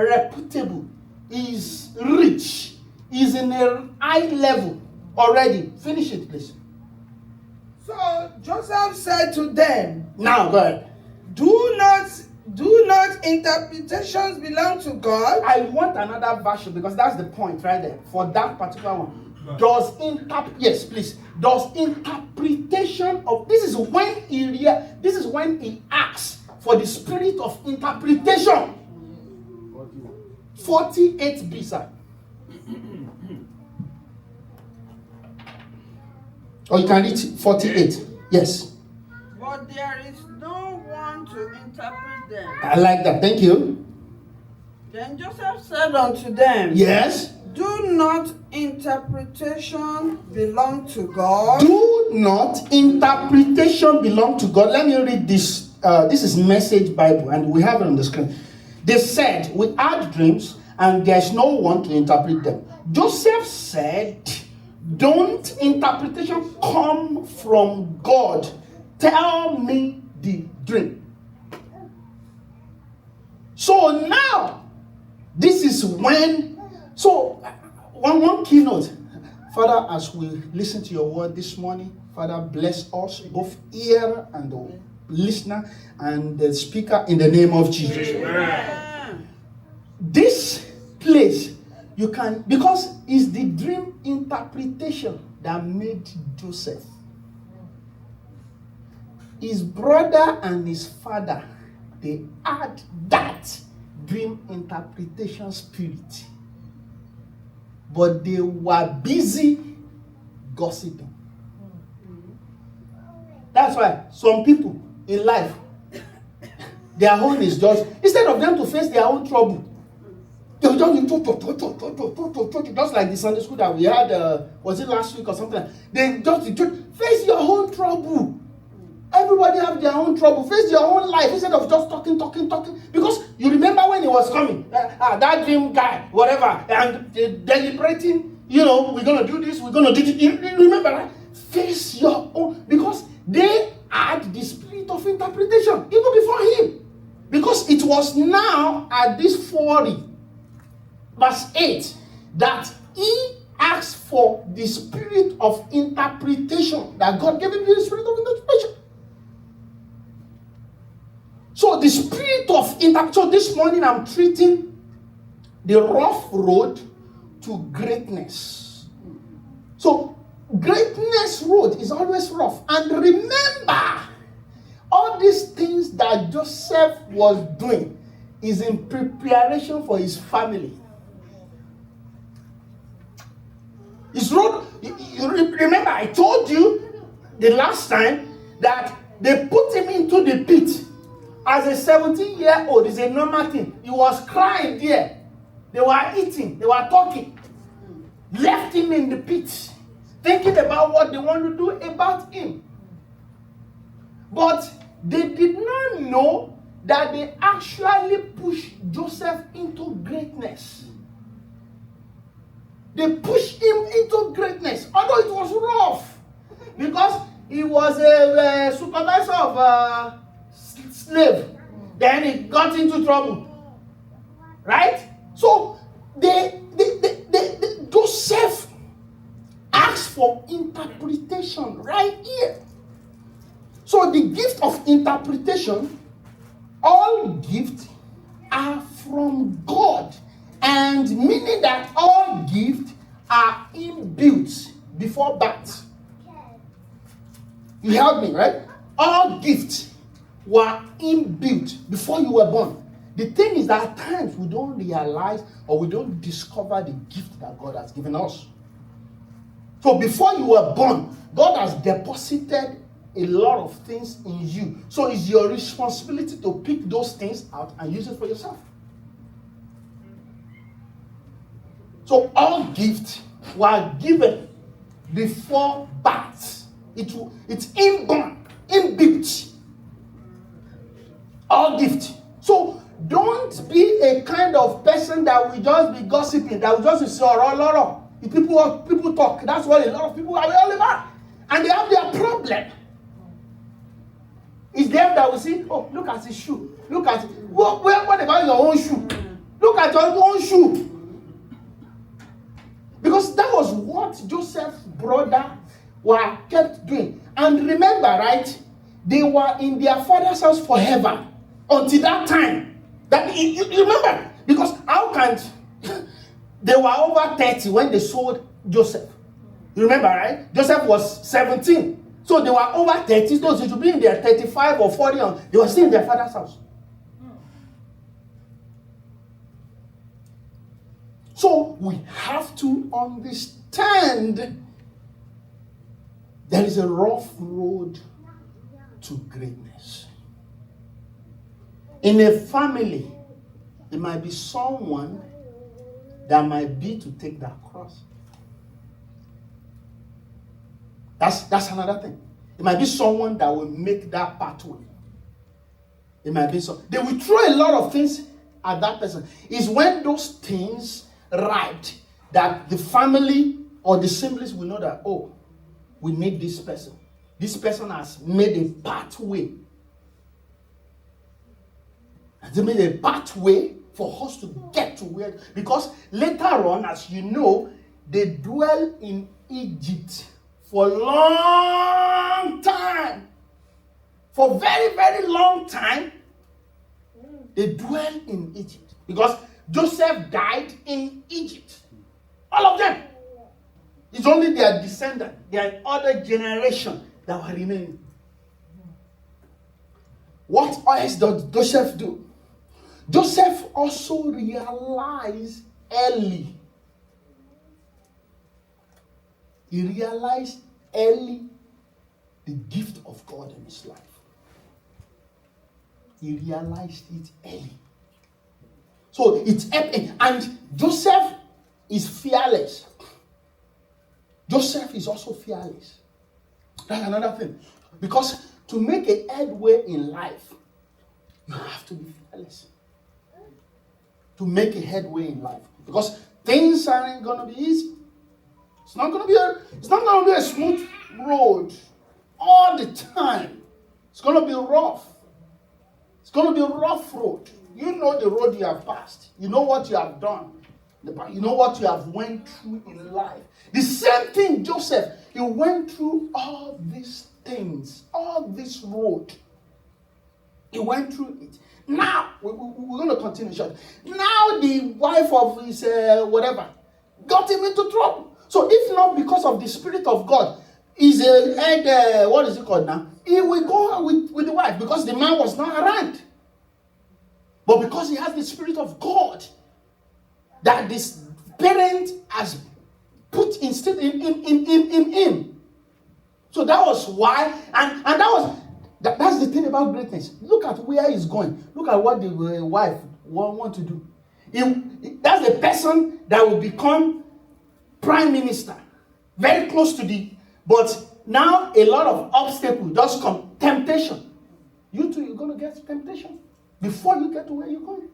reputable, is rich, is in a high level already. Finish it, please. So Joseph said to them, Now, go ahead. Do not interpretations belong to God? I want another version because that's the point right there for that particular one. Yes, please. Does interpretation of this is when he asks for the spirit of interpretation. 48b, sir. Or you can read 48. Yes. But there is no one to interpret them. I like that. Thank you. Then Joseph said unto them, Yes. Do not interpretation belong to God? Do not interpretation belong to God? Let me read this. This is Message Bible, and we have it on the screen. They said, we had dreams, and there's no one to interpret them. Joseph said, don't interpretation come from God. Tell me the dream. So now, this is when, so one keynote. Father, as we listen to your word this morning, Father, bless us, both ear and the listener and the speaker, in the name of Jesus. Amen. This place, you can, because it's the dream interpretation that made Joseph. His brother and his father, they had that dream interpretation spirit. But they were busy gossiping. That's why some people in life, their own is just, instead of them to face their own trouble, they will just like the Sunday school that we had, was it last week or something? They just face your own trouble. Everybody have their own trouble. Face your own life instead of just talking. Because you remember when he was coming, that dream guy, whatever, and deliberating, we're going to do this, we're going to do this. You remember that? Face your own. Because they had the spirit of interpretation even before him. Because it was now at this 40, verse 8, that he asked for the spirit of interpretation. That God gave him the spirit of interpretation. So the spirit of interpretation. So this morning I'm treating the rough road to greatness. So greatness road is always rough. And remember, all these things that Joseph was doing is in preparation for his family. His road, you remember I told you the last time that they put him into the pit. As a 17-year-old, it's a normal thing. He was crying there. They were eating. They were talking. Left him in the pit. Thinking about what they want to do about him. But they did not know that they actually pushed Joseph into greatness. They pushed him into greatness. Although it was rough. Because he was a supervisor of slave. Then he got into trouble. Right? So Joseph asked for interpretation right here. So the gift of interpretation, all gifts are from God. And meaning that all gifts are inbuilt before birth. You heard me, right? All gifts were inbuilt before you were born. The thing is that at times we don't realize or we don't discover the gift that God has given us. So before you were born, God has deposited a lot of things in you. So it's your responsibility to pick those things out and use it for yourself. So all gifts were given before birth. It's inborn, inbuilt. All gifts. So don't be a kind of person that will just be gossiping, that will just be sorrow. People talk. That's what a lot of people are all about. And they have their problem. It's them that will see, oh, look at his shoe. Look at it. What about your own shoe? Look at your own shoe. Because that was what Joseph's brother were kept doing. And remember, right? They were in their father's house forever until that time. That you remember? Because how can they were over 30 when they sold Joseph? You remember, right? Joseph was 17. So they were over 30. So they should be in their 35 or 40. They were still in their father's house. So we have to understand there is a rough road to greatness. In a family, there might be someone that might be to take that cross. That's another thing. It might be someone that will make that pathway. It might be so. They will throw a lot of things at that person. It's when those things right that the family or the siblings will know that, oh, we need this person. This person has made a pathway. They made a pathway for us to get to where, because later on, as you know, they dwell in Egypt for a long time. For very, very long time, they dwell in Egypt. Because Joseph died in Egypt. All of them. It's only their descendant, their other generation that were remaining. What else does Joseph do? Joseph also realized early. He realized early the gift of God in his life. He realized it early. So it's epic. And Joseph is fearless. Joseph is also fearless. That's another thing. Because to make a headway in life, you have to be fearless. To make a headway in life. Because things aren't going to be easy. It's not going to be a smooth road all the time. It's going to be rough. It's going to be a rough road. You know the road you have passed. You know what you have done. You know what you have went through in life. The same thing, Joseph. He went through all these things, all this road. He went through it. Now, we're going to continue short. Now the wife of his whatever got him into trouble. So if not because of the Spirit of God, he's what is it called now? He will go with the wife because the man was not around. But because he has the Spirit of God that this parent has put instead in him. So that was why, and that's the thing about greatness. Look at where he's going. Look at what the wife want to do. That's the person that will become prime minister. Very close to but now a lot of obstacles just come. Temptation. You too, you're going to get temptation before you get to where you're going.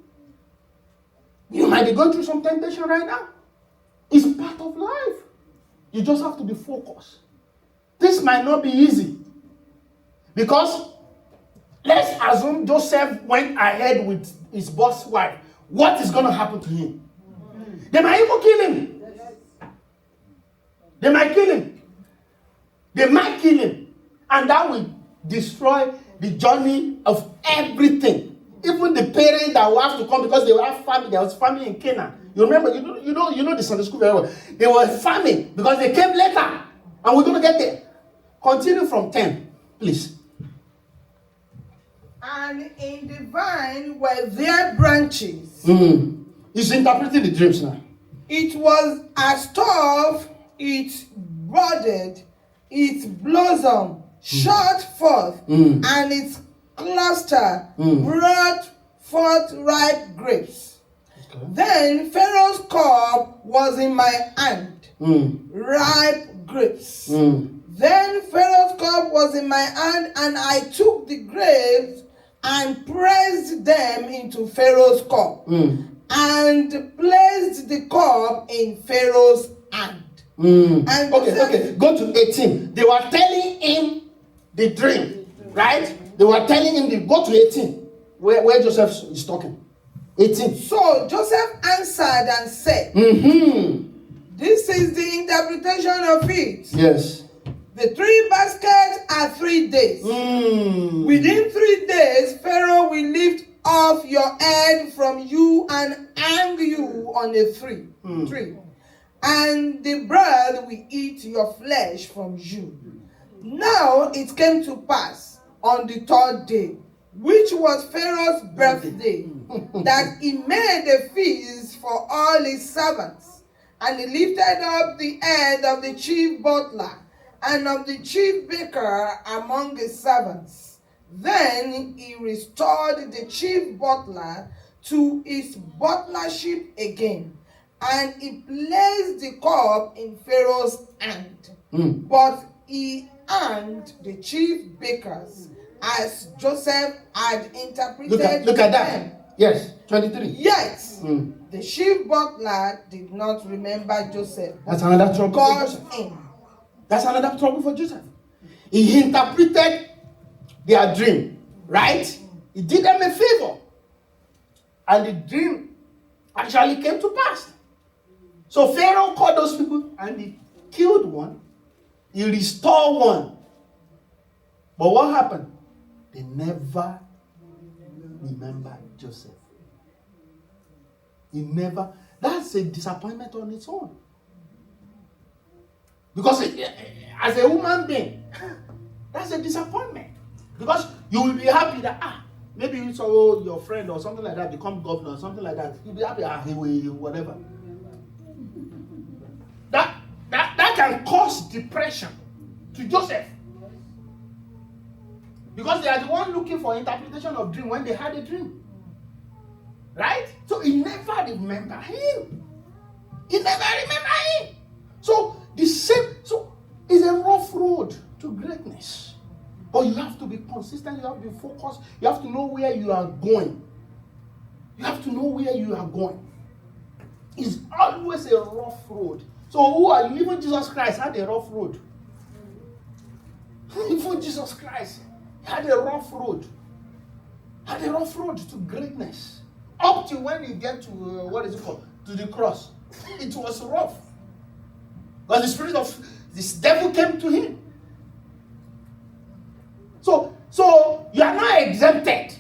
You might be going through some temptation right now. It's part of life. You just have to be focused. This might not be easy. Because let's assume Joseph went ahead with his boss wife. What is going to happen to him? They might even kill him. They might kill him. They might kill him. And that will destroy the journey of everything. Even the parents that will have to come because they will have family. There was family in Canaan. You remember, you know the Sunday school very well. They were family because they came later. And we're going to get there. Continue from 10, please. And in the vine were their branches. He's interpreting the dreams now. It was as tough, it budded, its blossom shot forth, and its cluster brought forth ripe grapes. Okay. Then Pharaoh's cup was in my hand, ripe grapes. Then Pharaoh's cup was in my hand, and I took the grapes and pressed them into Pharaoh's cup, and placed the cup in Pharaoh's hand. And okay. Go to 18. They were telling him the dream, right? They were telling him go to 18, where Joseph is talking. 18. So Joseph answered and said, This is the interpretation of it. Yes. The 3 baskets are 3 days. Within 3 days, Pharaoh will lift off your head from you and hang you on a tree. And the bird will eat your flesh from you. Now it came to pass on the 3rd day, which was Pharaoh's birthday, that he made a feast for all his servants. And he lifted up the head of the chief butler and of the chief baker among his servants. Then he restored the chief butler to his butlership again, and he placed the cup in Pharaoh's hand. But he hanged the chief bakers as Joseph had interpreted. Look at that. Yes, 23. Yes, the chief butler did not remember Joseph. That's another trouble for God's Joseph. aim. That's another trouble for Joseph. He interpreted their dream, right? He did them a favor. And the dream actually came to pass. So Pharaoh called those people and he killed one. He restored one. But what happened? They never remembered Joseph. He never. That's a disappointment on its own. Because as a human being, that's a disappointment. Because you will be happy that, maybe you saw your friend or something like that become governor or something like that. You'll be happy, he will, whatever. That can cause depression to Joseph. Because they are the one looking for interpretation of dream when they had a dream. Right? So he never remembered him. He never remembered him. So it's a rough road to greatness. But you have to be consistent, you have to be focused, you have to know where you are going. You have to know where you are going. It's always a rough road. So who are you? Even Jesus Christ had a rough road. Even Jesus Christ had a rough road. Had a rough road to greatness. Up to when you get to, to the cross. It was rough. But the spirit of this devil came to him. So you are not exempted.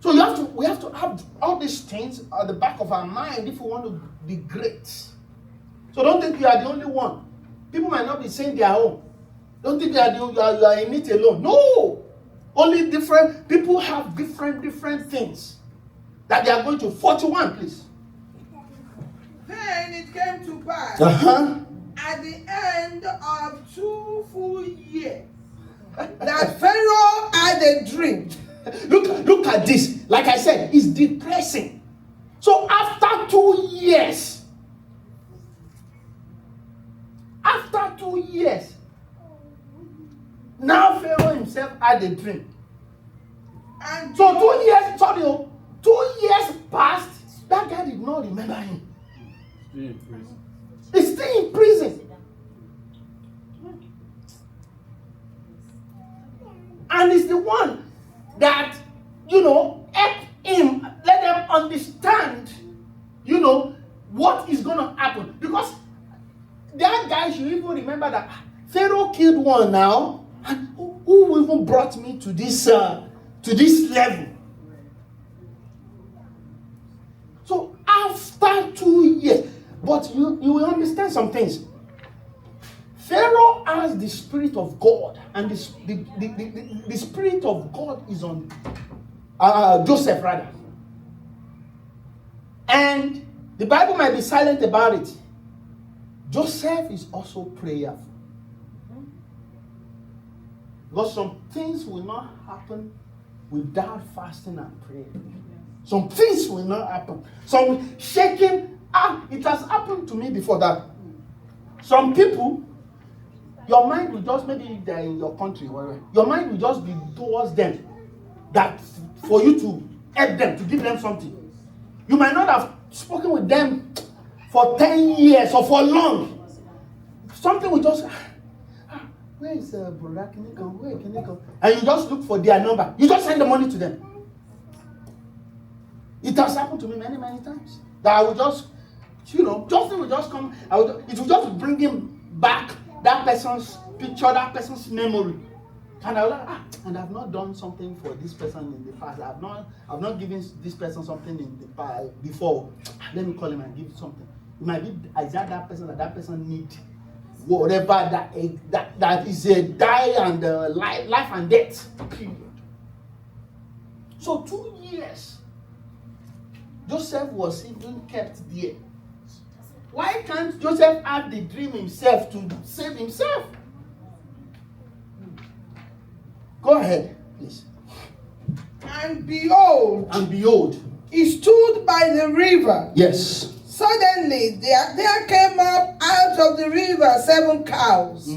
So we have to have all these things at the back of our mind if we want to be great. So don't think you are the only one. People might not be saying their own. Don't think you are in it alone. No! Only different people have different things that they are going to. 41, please. Then it came to pass at the end of 2 full years that Pharaoh had a dream. Look at this. Like I said, it's depressing. So after 2 years, now Pharaoh himself had a dream. And So 2 years passed. That guy did not remember him. He's still in prison. And it's the one that, help him, let them understand, what is going to happen. Because that guy should even remember that Pharaoh killed one now. And who even brought me to this level? So after 2 years, but you will understand some things. Pharaoh has the Spirit of God, and the Spirit of God is on Joseph rather. And the Bible might be silent about it. Joseph is also prayerful. Because some things will not happen without fasting and prayer. Some things will not happen. Some shaking. It has happened to me before that. Some people, your mind will just, maybe they're in your country, whatever, your mind will just be towards them. That for you to help them, to give them something. You might not have spoken with them for 10 years or for long. Something will just, where is brother? Can you come? Where can you come? And you just look for their number. You just send the money to them. It has happened to me many, many times. That I will just, Justin will just come, it will just bring him back that person's picture, that person's memory. And I was like, and I've not done something for this person in the past. I've not given this person something in the past before. Let me call him and give something. It might be that person that person need whatever that is a die and life and death period. So 2 years, Joseph was even kept there. Why can't Joseph have the dream himself to save himself? Go ahead, please. And behold, he stood by the river. Yes. Suddenly, there came up out of the river 7 cows,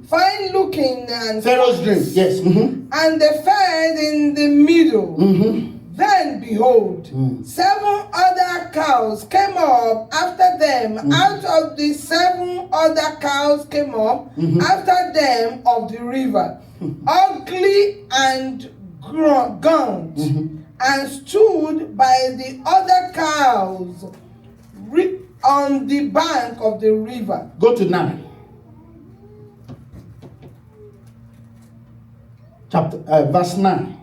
fine looking and Pharaoh's dream, yes. Mm-hmm. And they fed in the middle. Mm-hmm. Then behold, 7 other cows came up after them. Out of the 7 other cows came up after them of the river, ugly and gaunt, and stood by the other cows on the bank of the river. Go to 9. Verse 9.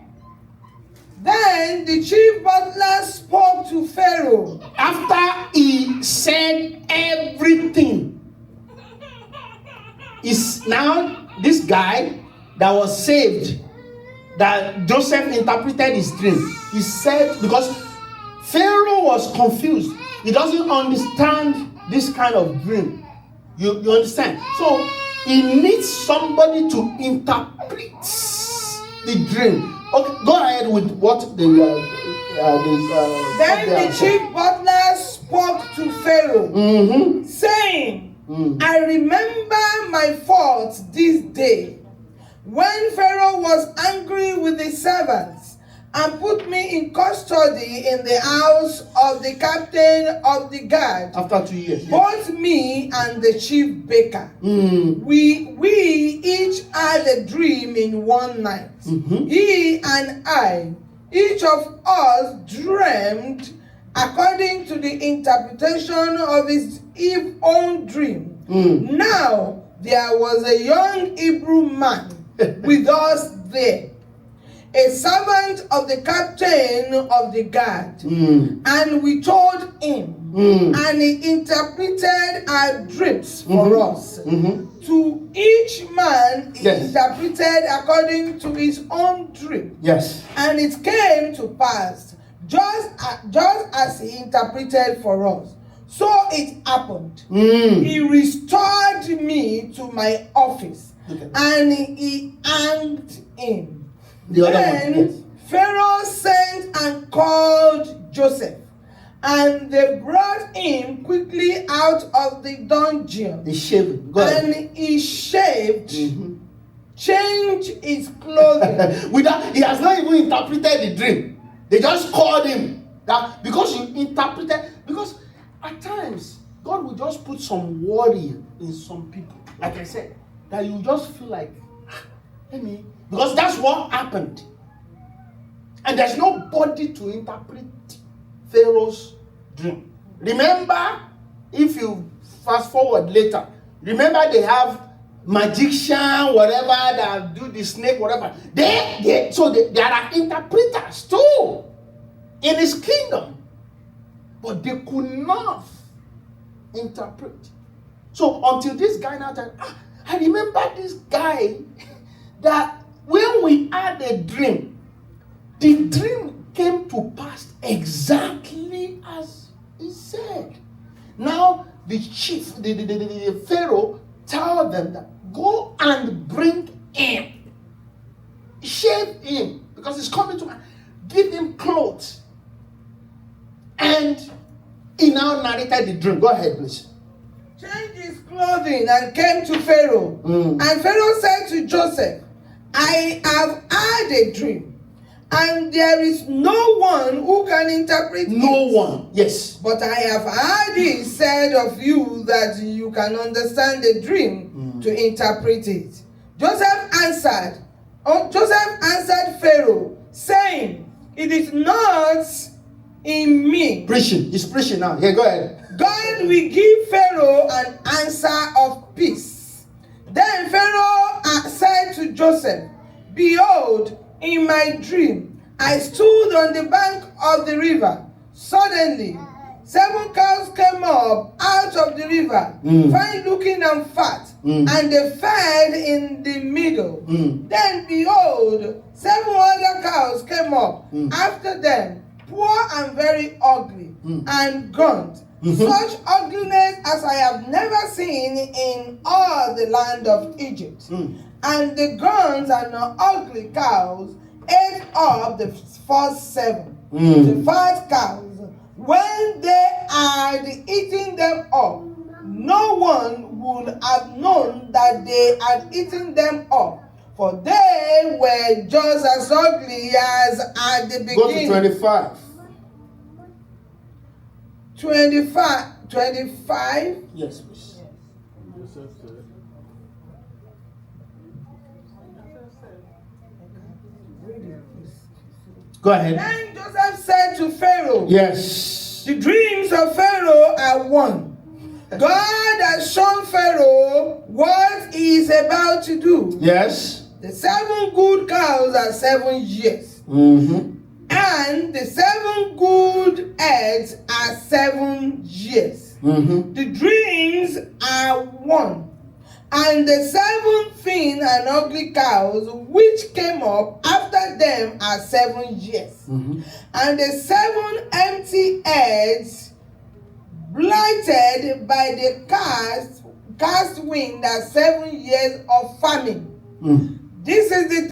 Then the chief butler spoke to Pharaoh. After he said everything, is now this guy that was saved, that Joseph interpreted his dream. He said, because Pharaoh was confused. He doesn't understand this kind of dream. You understand? So he needs somebody to interpret the dream. Okay, go ahead with what Then the chief butler spoke to Pharaoh, saying, I remember my faults this day, when Pharaoh was angry with the servants and put me in custody in the house of the captain of the guard. After 2 years. Both me and the chief baker. We each had a dream in one night. He and I, each of us dreamed according to the interpretation of his own dream. Now there was a young Hebrew man with us there, a servant of the captain of the guard, and we told him, and he interpreted our dreams for us. To each man he interpreted according to his own dream. Yes. And it came to pass, just as he interpreted for us, so it happened. He restored me to my office, and he hanged him. Then Pharaoh sent and called Joseph, and they brought him quickly out of the dungeon. He shaved. And he shaved, changed his clothing. He has not even interpreted the dream. They just called him. That because you interpreted, because at times God will just put some worry in some people. Like I said, that you just feel like, because that's what happened. And there's nobody to interpret Pharaoh's dream. Remember, if you fast forward later, remember they have magician, whatever, that do the snake, whatever. There are interpreters too in his kingdom. But they could not interpret. So until this guy now said, I remember this guy that when we had a dream, the dream came to pass exactly as he said. Now the chief, the Pharaoh, tell them that go and bring him, shave him, because he's coming to give him clothes. And he now narrated the dream. Go ahead, please. Changed his clothing and came to Pharaoh. And Pharaoh said to Joseph, I have had a dream, and there is no one who can interpret it. No one, yes. But I have heard it said of you that you can understand the dream to interpret it. Joseph answered Pharaoh, saying, it is not in me. Preaching. He's preaching now. Yeah, go ahead. God will give Pharaoh an answer of peace. Then Pharaoh said to Joseph, behold, in my dream, I stood on the bank of the river. Suddenly, 7 cows came up out of the river, fine looking and fat, and they fed in the middle. Then behold, 7 other cows came up after them, poor and very ugly, and gaunt. Such ugliness as I have never seen in all the land of Egypt. And the gaunt and the ugly cows ate up the first 7, the fat cows. When they had eaten them up, no one would have known that they had eaten them up, for they were just as ugly as at the beginning. Go to 25. 25. Yes, please. Go ahead. Then Joseph said to Pharaoh, Yes. the dreams of Pharaoh are one. God has shown Pharaoh what he is about to do. Yes. The 7 good cows are 7 years. And the 7 good eggs are 7 years. The dreams are one. And the 7 thin and ugly cows which came up after them are 7 years. And the 7 empty eggs blighted by the cast wind are 7 years of famine. This is the